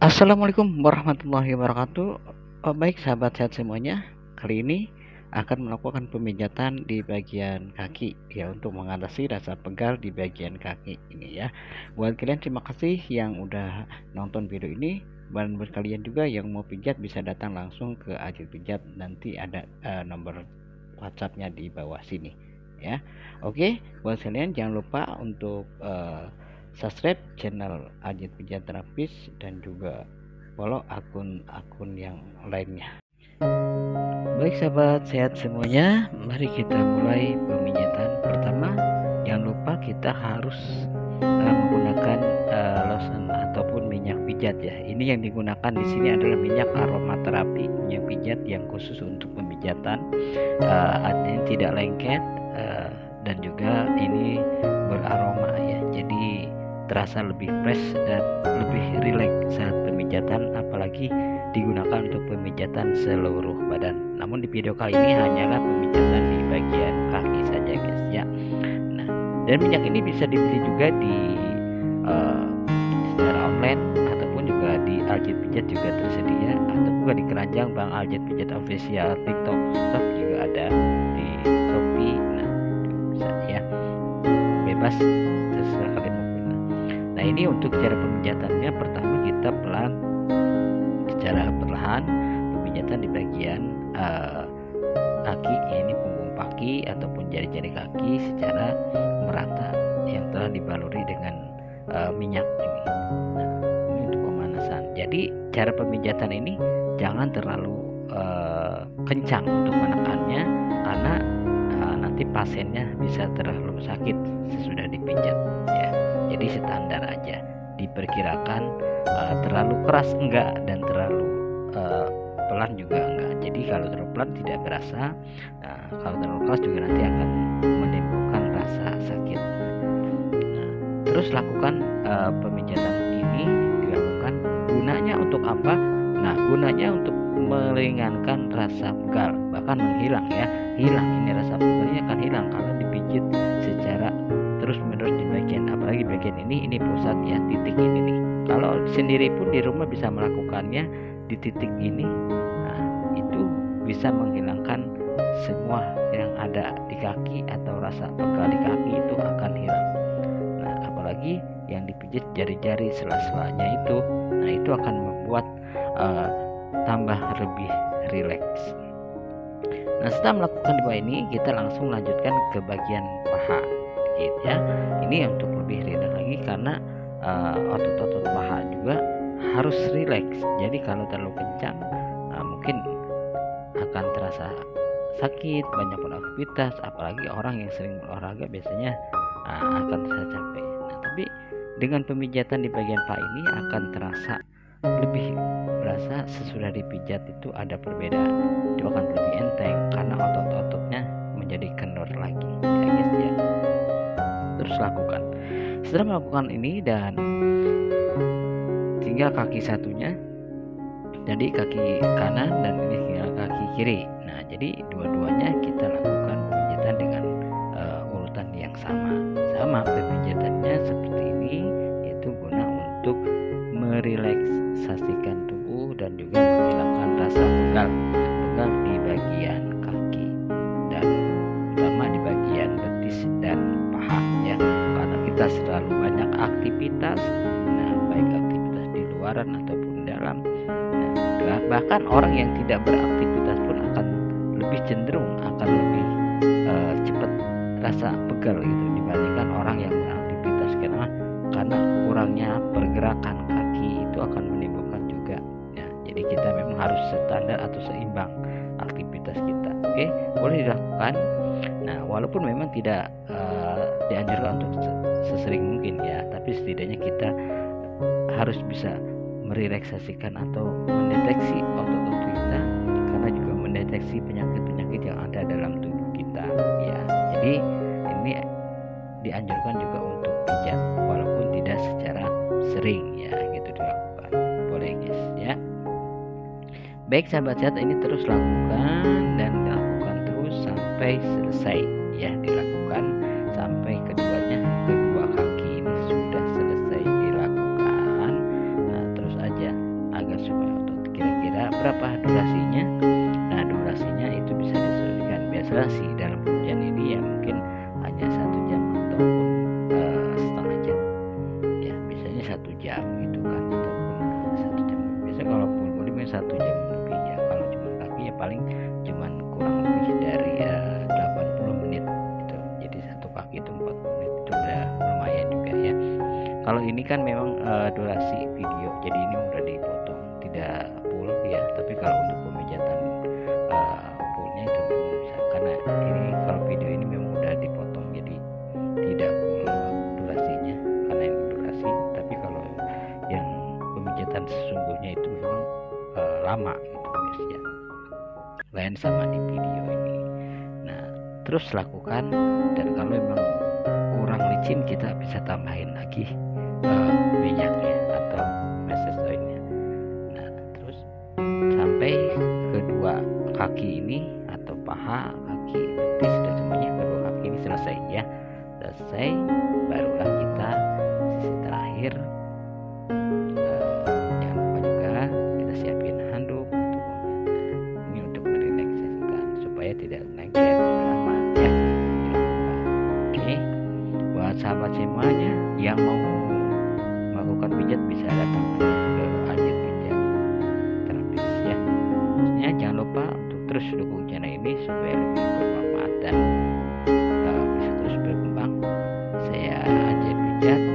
Assalamualaikum warahmatullahi wabarakatuh. Baik sahabat sehat semuanya, kali ini akan melakukan pemijatan di bagian kaki ya, untuk mengatasi rasa pegal di bagian kaki ini ya. Buat kalian terima kasih yang udah nonton video ini, dan buat kalian juga yang mau pijat bisa datang langsung ke Ajit Pijat, nanti ada nomor WhatsAppnya di bawah sini ya. Oke, buat kalian jangan lupa untuk subscribe channel Ajit Pijat Terapis dan juga follow akun-akun yang lainnya. Baik sahabat sehat semuanya, mari kita mulai pemijatan. Pertama, jangan lupa kita harus menggunakan lotion ataupun minyak pijat ya. Ini yang digunakan di sini adalah minyak aromaterapi, minyak pijat yang khusus untuk pemijatan. Artinya tidak lengket dan juga ini beraroma ya. Jadi terasa lebih fresh dan lebih rileks saat pemijatan, apalagi digunakan untuk pemijatan seluruh badan. Namun di video kali ini hanyalah pemijatan di bagian kaki saja guys ya. Nah, dan minyak ini bisa dibeli juga di secara online ataupun juga di Ajit Pijat juga tersedia, atau juga di keranjang Bang Ajit Pijat Official TikTok Shop juga ada, di Shopee. Nah, bisa ya, bebas terserah kalian mau guna. Nah, ini untuk cara pemijatannya, pertama kita secara perlahan pemijatan di bagian kaki, ini punggung kaki ataupun jari-jari kaki secara merata yang telah dibaluri dengan minyak ini. Nah, ini untuk pemanasan. Jadi cara pemijatan ini jangan terlalu kencang untuk menekannya, karena nanti pasiennya bisa terlalu sakit sesudah dipijat ya. Jadi standar aja, diperkirakan terlalu keras enggak dan terlalu pelan juga enggak. Jadi kalau terlalu pelan tidak berasa, kalau terlalu keras juga nanti akan menimbulkan rasa sakit. Nah, terus lakukan pemijatan ini dilakukan gunanya untuk apa? Nah, gunanya untuk meringankan rasa pegal, bahkan menghilang ya. Hilang ini rasa pegalnya akan hilang kalau dipijit secara terus menerus di bagian, apalagi bagian ini pusat ya, titik ini nih. Kalau sendiri pun di rumah bisa melakukannya di titik ini. Nah, itu bisa menghilangkan semua yang ada di kaki atau rasa pegal di kaki itu akan hilang. Nah, apalagi yang dipijit jari-jari sela-selanya itu, nah itu akan membuat tambah lebih rileks. Nah, setelah melakukan dua ini, kita langsung lanjutkan ke bagian paha gitu ya. Ini untuk lebih rileks lagi, karena otot-otot paha juga harus rileks. Jadi kalau terlalu kencang mungkin akan terasa sakit, banyak beraktivitas, apalagi orang yang sering berolahraga biasanya akan terasa capek. Nah, tapi dengan pemijatan di bagian paha ini akan terasa lebih berasa sesudah dipijat itu ada perbedaan. Itu akan lebih enteng karena otot-ototnya menjadi kendor lagi ya guys ya. Terus lakukan. Setelah melakukan ini dan tinggal kaki satunya, jadi kaki kanan dan ini tinggal kaki kiri. Nah, jadi dua-duanya kita lakukan pemijatan dengan urutan yang sama pemijatannya seperti ini, yaitu guna untuk merelaksasikan tubuh dan juga menghilangkan rasa pegal di bagian kaki, dan terutama di bagian betis dan paha ya, karena kita selalu banyak aktivitas. Nah, baik aktivitas di luaran ataupun dalam. Nah, bahkan orang yang tidak beraktivitas pun akan lebih cenderung akan lebih cepat rasa pegal gitu dibandingkan orang yang beraktivitas, karena kurangnya pergerakan kaki itu akan menimbulkan juga ya. Jadi kita memang harus standar atau seimbang aktivitas kita. Oke, boleh dilakukan. Nah, walaupun memang tidak dianjurkan untuk sesering mungkin ya, tapi setidaknya kita harus bisa merelaksasikan atau mendeteksi otot-otot kita, karena juga mendeteksi penyakit-penyakit yang ada dalam tubuh kita ya. Jadi ini dianjurkan juga untuk pijat walaupun tidak secara sering ya, gitu dilakukan. Boleh guys ya. Baik sahabat sehat, ini terus lakukan dan dilakukan terus sampai selesai ya, dilakukan sampai kedua kaki ini sudah selesai dilakukan. Nah, terus aja jam gitu kan, ataupun 1 jam. Biasa kalau full body 1 jam lebih ya. Kalau cuma kaki ya paling cuman kurang lebih dari 80 menit gitu. Jadi satu kaki itu 40 menit itu udah lumayan juga ya. Kalau ini kan memang durasi video, jadi ini udah dipotong, tidak full ya. Tapi kalau untuk pemijatan fullnya itu memang bisa, karena ini kalau video ini memang udah dipotong, jadi tidak full durasinya karena ini durasi. Tapi kalau yang pemijatan sesungguhnya itu memang lama gitu guys ya, lain sama di video ini. Nah terus lakukan, dan kalau memang kurang licin kita bisa tambahin lagi minyaknya atau massage oilnya. Nah terus sampai kedua kaki ini atau paha, kaki, betis dan semuanya, kedua kaki ini selesai ya. Selesai, barulah kita sisi terakhir jangan lupa juga kita siapin handuk ini untuk merelaksasikan supaya tidak lengket lama ya. Oke, buat sahabat semuanya yang mau melakukan pijat bisa datang ke Aljit Pijat Terapis ya. Terusnya jangan lupa untuk terus dukung channel ini supaya lebih bermanfaat dan bisa terus berkembang. Saya Aljit Pijat.